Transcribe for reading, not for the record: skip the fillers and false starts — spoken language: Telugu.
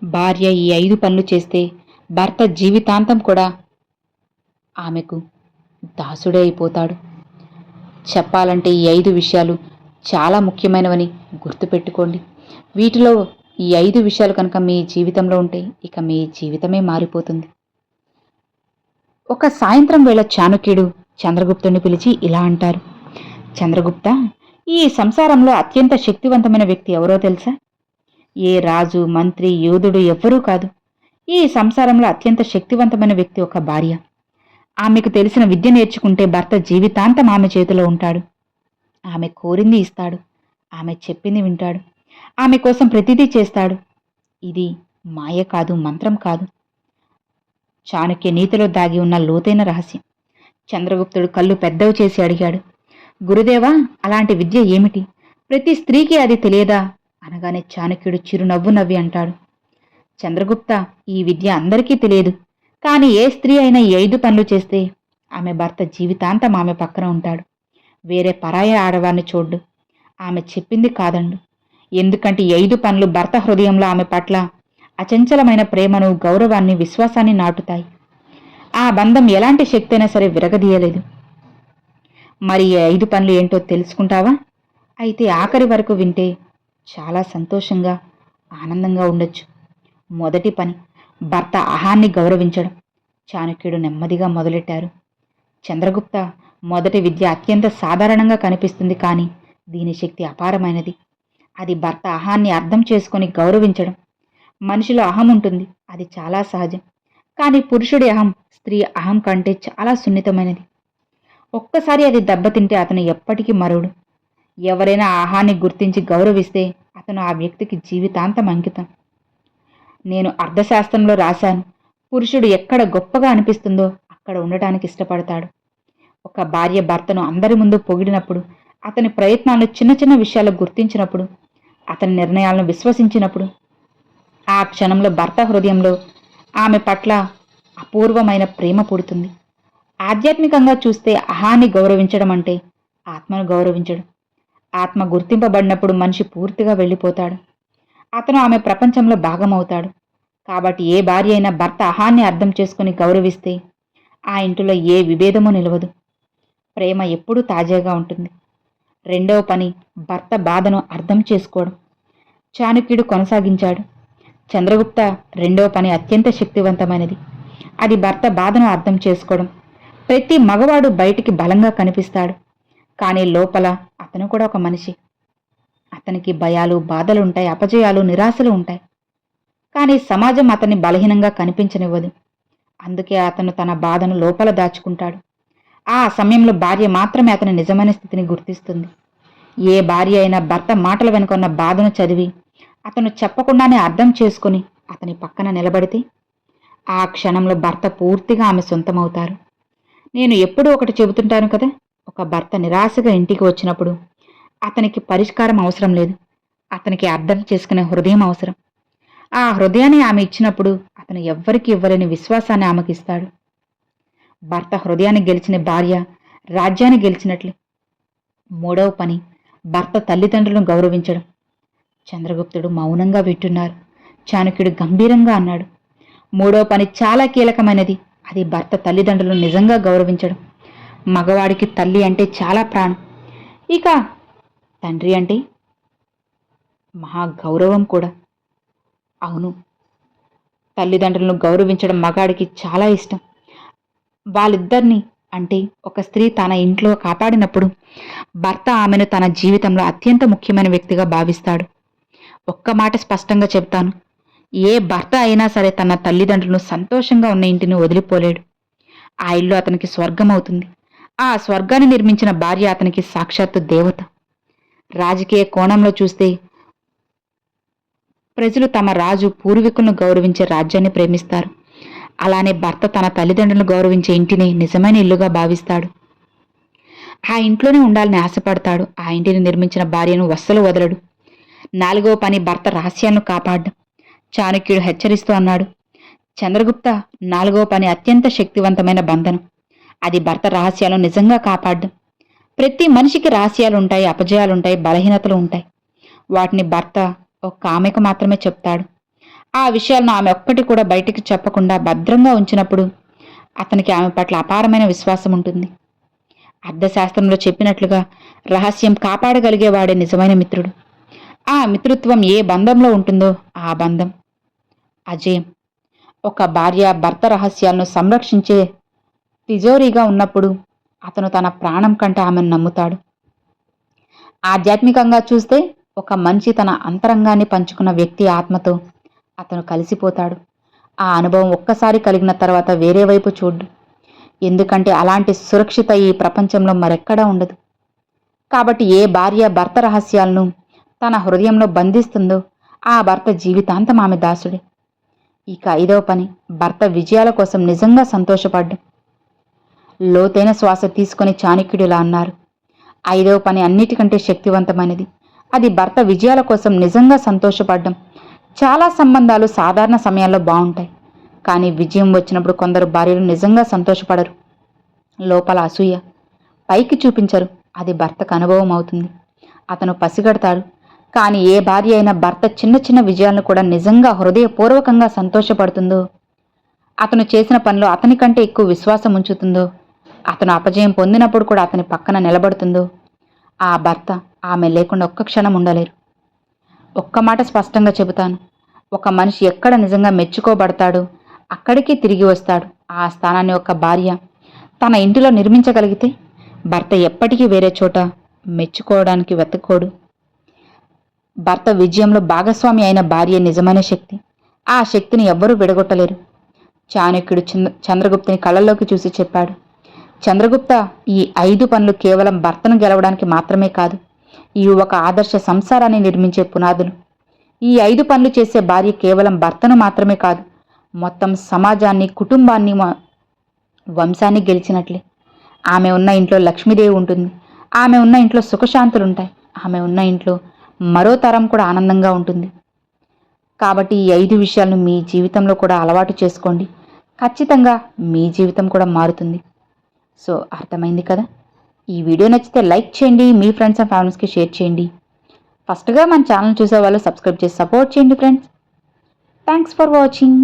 భార్య ఈ 5 పనులు చేస్తే భర్త జీవితాంతం కూడా ఆమెకు దాసుడే అయిపోతాడు. చెప్పాలంటే ఈ 5 విషయాలు చాలా ముఖ్యమైనవని గుర్తుపెట్టుకోండి. వీటిలో ఈ 5 విషయాలు కనుక మీ జీవితంలో ఉంటే ఇక మీ జీవితమే మారిపోతుంది. ఒక సాయంత్రం వేళ చాణక్యుడు చంద్రగుప్తుని పిలిచి ఇలా అంటారు: చంద్రగుప్త, ఈ సంసారంలో అత్యంత శక్తివంతమైన వ్యక్తి ఎవరో తెలుసా? ఏ రాజు, మంత్రి, యోధుడు ఎవ్వరూ కాదు. ఈ సంసారంలో అత్యంత శక్తివంతమైన వ్యక్తి ఒక భార్య. ఆమెకు తెలిసిన విద్య నేర్చుకుంటే భర్త జీవితాంతం ఆమె చేతిలో ఉంటాడు. ఆమె కోరింది ఇస్తాడు, ఆమె చెప్పింది వింటాడు, ఆమె కోసం ప్రతిదీ చేస్తాడు. ఇది మాయ కాదు, మంత్రం కాదు, చాణక్య నీతిలో దాగి ఉన్న లోతైన రహస్యం. చంద్రగుప్తుడు కళ్ళు పెద్దవి చేసి అడిగాడు: గురుదేవా, అలాంటి విద్య ఏమిటి? ప్రతి స్త్రీకి అది తెలియదా? అనగానే చాణక్యుడు చిరునవ్వు నవ్వి అంటాడు: చంద్రగుప్త, ఈ విద్య అందరికీ తెలియదు. కానీ ఏ స్త్రీ అయినా ఈ 5 పనులు చేస్తే ఆమె భర్త జీవితాంతం ఆమె పక్కన ఉంటాడు. వేరే పరాయ ఆడవారిని చూడ్డు, ఆమె చెప్పింది కాదండు. ఎందుకంటే ఈ 5 పనులు భర్త హృదయంలో ఆమె పట్ల అచంచలమైన ప్రేమను, గౌరవాన్ని, విశ్వాసాన్ని నాటుతాయి. ఆ బంధం ఎలాంటి శక్తి అయినా సరే విరగదీయలేదు. మరి ఈ 5 పనులు ఏంటో తెలుసుకుంటావా? అయితే ఆఖరి వరకు వింటే చాలా సంతోషంగా, ఆనందంగా ఉండొచ్చు. మొదటి పని, భర్త అహాన్ని గౌరవించడం. చాణక్యుడు నెమ్మదిగా మొదలెట్టారు: చంద్రగుప్త, మొదటి విద్య అత్యంత సాధారణంగా కనిపిస్తుంది, కానీ దీని శక్తి అపారమైనది. అది భర్త అహాన్ని అర్థం చేసుకొని గౌరవించడం. మనిషిలో అహం ఉంటుంది, అది చాలా సహజం. కానీ పురుషుడి అహం స్త్రీ అహం కంటే చాలా సున్నితమైనది. ఒక్కసారి అది దెబ్బతింటే అతను ఎప్పటికీ మరుడు. ఎవరైనా అహాన్ని గుర్తించి గౌరవిస్తే అతను ఆ వ్యక్తికి జీవితాంతం అంకితం. నేను అర్థశాస్త్రంలో రాశాను, పురుషుడు ఎక్కడ గొప్పగా అనిపిస్తుందో అక్కడ ఉండటానికి ఇష్టపడతాడు. ఒక భార్య భర్తను అందరి ముందు పొగిడినప్పుడు, అతని ప్రయత్నాలను చిన్న చిన్న విషయాలు గుర్తించినప్పుడు, అతని నిర్ణయాలను విశ్వసించినప్పుడు, ఆ క్షణంలో భర్త హృదయంలో ఆమె పట్ల అపూర్వమైన ప్రేమ పుడుతుంది. ఆధ్యాత్మికంగా చూస్తే అహాన్ని గౌరవించడం అంటే ఆత్మను గౌరవించడం. ఆత్మ గుర్తింపబడినప్పుడు మనిషి పూర్తిగా వెళ్ళిపోతాడు. అతను ఆమె ప్రపంచంలో భాగమవుతాడు. కాబట్టి ఏ భార్య అయినా భర్త అహాన్ని అర్థం చేసుకుని గౌరవిస్తే ఆ ఇంటిలో ఏ విభేదమూ నిలవదు. ప్రేమ ఎప్పుడూ తాజాగా ఉంటుంది. రెండవ పని, భర్త బాధను అర్థం చేసుకోవడం. చాణక్యుడు కొనసాగించాడు: చంద్రగుప్త, రెండవ పని అత్యంత శక్తివంతమైనది. అది భర్త బాధను అర్థం చేసుకోవడం. ప్రతి మగవాడు బయటికి బలంగా కనిపిస్తాడు, కానీ లోపల అతను కూడా ఒక మనిషి. అతనికి భయాలు, బాధలు ఉంటాయి, అపజయాలు, నిరాశలు ఉంటాయి. కానీ సమాజం అతన్ని బలహీనంగా కనిపించనివ్వదు. అందుకే అతను తన బాధను లోపల దాచుకుంటాడు. ఆ సమయంలో భార్య మాత్రమే అతని నిజమైన స్థితిని గుర్తిస్తుంది. ఏ భార్య అయినా భర్త మాటల వెనుక ఉన్న బాధను చదివి అతను చెప్పకుండానే అర్థం చేసుకుని అతని పక్కన నిలబడితే ఆ క్షణంలో భర్త పూర్తిగా ఆమె సొంతమవుతారు. నేను ఎప్పుడూ ఒకటి చెబుతుంటాను కదా, ఒక భర్త నిరాశగా ఇంటికి వచ్చినప్పుడు అతనికి పరిష్కారం అవసరం లేదు, అతనికి అర్థం చేసుకునే హృదయం అవసరం. ఆ హృదయాన్ని ఆమె ఇచ్చినప్పుడు అతను ఎవ్వరికి ఇవ్వలేని విశ్వాసాన్ని ఆమెకిస్తాడు. భర్త హృదయాన్ని గెలిచిన భార్య రాజ్యాన్ని గెలిచినట్లే. మూడవ పని, భర్త తల్లిదండ్రులను గౌరవించడం. చంద్రగుప్తుడు మౌనంగా వింటున్నారు. చాణక్యుడు గంభీరంగా అన్నాడు: మూడవ పని చాలా కీలకమైనది. అది భర్త తల్లిదండ్రులను నిజంగా గౌరవించడం. మగవాడికి తల్లి అంటే చాలా ప్రాణం. ఇక తండ్రి అంటే మహా గౌరవం కూడా. అవును, తల్లిదండ్రులను గౌరవించడం మగాడికి చాలా ఇష్టం. వాళ్ళిద్దరినీ అంటే ఒక స్త్రీ తన ఇంట్లో కాపాడినప్పుడు భర్త ఆమెను తన జీవితంలో అత్యంత ముఖ్యమైన వ్యక్తిగా భావిస్తాడు. ఒక్క మాట స్పష్టంగా చెప్తాను, ఏ భర్త అయినా సరే తన తల్లిదండ్రులను సంతోషంగా ఉన్న ఇంటిని వదిలిపోలేడు. ఆ ఇల్లు అతనికి స్వర్గం అవుతుంది. ఆ స్వర్గాన్ని నిర్మించిన భార్య అతనికి సాక్షాత్తు దేవత. రాజకీయ కోణంలో చూస్తే ప్రజలు తమ రాజు, పూర్వీకులను గౌరవించే రాజ్యాన్ని ప్రేమిస్తారు. అలానే భర్త తన తల్లిదండ్రులను గౌరవించే ఇంటిని నిజమైన ఇల్లుగా భావిస్తాడు. ఆ ఇంట్లోనే ఉండాలని ఆశపడతాడు. ఆ ఇంటిని నిర్మించిన భార్యను వస్సలు వదలడు. నాలుగవ పని, భర్త రహస్యాలను కాపాడడం. చాణక్యుడు హెచ్చరిస్తూ అన్నాడు: చంద్రగుప్త, నాలుగవ పని అత్యంత శక్తివంతమైన బంధనం. అది భర్త రహస్యాలను నిజంగా కాపాడడం. ప్రతి మనిషికి రహస్యాలుంటాయి, అపజయాలుంటాయి, బలహీనతలు ఉంటాయి. వాటిని భర్త ఒక్క ఆమెకు మాత్రమే చెప్తాడు. ఆ విషయాలను ఆమె ఒక్కటి కూడా బయటికి చెప్పకుండా భద్రంగా ఉంచినప్పుడు అతనికి ఆమె పట్ల అపారమైన విశ్వాసం ఉంటుంది. అర్థశాస్త్రంలో చెప్పినట్లుగా రహస్యం కాపాడగలిగేవాడే నిజమైన మిత్రుడు. ఆ మిత్రుత్వం ఏ బంధంలో ఉంటుందో ఆ బంధం అజేయం. ఒక భార్య భర్త రహస్యాలను సంరక్షించే తిజోరీగా ఉన్నప్పుడు అతను తన ప్రాణం కంటే ఆమెను నమ్ముతాడు. ఆధ్యాత్మికంగా చూస్తే ఒక మనిషి తన అంతరంగాన్ని పంచుకున్న వ్యక్తి ఆత్మతో అతను కలిసిపోతాడు. ఆ అనుభవం ఒక్కసారి కలిగిన తర్వాత వేరే వైపు చూడ్డు. ఎందుకంటే అలాంటి సురక్షిత ఈ ప్రపంచంలో మరెక్కడా ఉండదు. కాబట్టి ఏ భార్య భర్త రహస్యాలను తన హృదయంలో బంధిస్తుందో ఆ భర్త జీవితాంతం ఆమె దాసుడే. ఇక 5వ పని, భర్త విజయాల కోసం నిజంగా సంతోషపడ్డం. లోతైన శ్వాస తీసుకొని చాణక్యుడిలా అన్నారు, 5వ పని అన్నిటికంటే శక్తివంతమైనది. అది భర్త విజయాల కోసం నిజంగా సంతోషపడ్డం. చాలా సంబంధాలు సాధారణ సమయాల్లో బాగుంటాయి, కానీ విజయం వచ్చినప్పుడు కొందరు భార్యలు నిజంగా సంతోషపడరు. లోపల అసూయ, పైకి చూపించరు. అది భర్తకు అనుభవం అవుతుంది. అతను పసిగడతాడు. కానీ ఏ భార్య అయినా భర్త చిన్న చిన్న విజయాలను కూడా నిజంగా హృదయపూర్వకంగా సంతోషపడుతుందో, అతను చేసిన పనిలో అతని కంటే ఎక్కువ విశ్వాసం ఉంచుతుందో, అతను అపజయం పొందినప్పుడు కూడా అతని పక్కన నిలబడుతుందో, ఆ భర్త ఆమె లేకుండా ఒక్క క్షణం ఉండలేరు. ఒక్క మాట స్పష్టంగా చెబుతాను, ఒక మనిషి ఎక్కడ నిజంగా మెచ్చుకోబడతాడో అక్కడికి తిరిగి వస్తాడు. ఆ స్థానాన్ని ఒక భార్య తన ఇంటిలో నిర్మించగలిగితే భర్త ఎప్పటికీ వేరే చోట మెచ్చుకోవడానికి వెతుక్కోడు. భర్త విజయంలో భాగస్వామి అయిన భార్య నిజమైన శక్తి. ఆ శక్తిని ఎవ్వరూ విడగొట్టలేరు. చాణక్యుడు చంద్రగుప్తుని కళ్ళల్లోకి చూసి చెప్పాడు, చంద్రగుప్త, ఈ 5 పనులు కేవలం భర్తను గెలవడానికి మాత్రమే కాదు, ఇవి ఒక ఆదర్శ సంసారాన్ని నిర్మించే పునాదులు. ఈ 5 పనులు చేసే భార్య కేవలం భర్తను మాత్రమే కాదు, మొత్తం సమాజాన్ని, కుటుంబాన్ని, వంశాన్ని గెలిచినట్లే. ఆమె ఉన్న ఇంట్లో లక్ష్మీదేవి ఉంటుంది. ఆమె ఉన్న ఇంట్లో సుఖశాంతులుంటాయి. ఆమె ఉన్న ఇంట్లో మరో తరం కూడా ఆనందంగా ఉంటుంది. కాబట్టి ఈ 5 విషయాలను మీ జీవితంలో కూడా అలవాటు చేసుకోండి. ఖచ్చితంగా మీ జీవితం కూడా మారుతుంది. సో అర్థమైంది కదా? ఈ వీడియో నచ్చితే లైక్ చేయండి, మీ ఫ్రెండ్స్ అండ్ ఫ్యామిలీస్కి షేర్ చేయండి. ఫస్ట్గా మన ఛానల్ చూసే వాళ్ళు సబ్స్క్రైబ్ చేసి సపోర్ట్ చేయండి ఫ్రెండ్స్. Thanks for watching.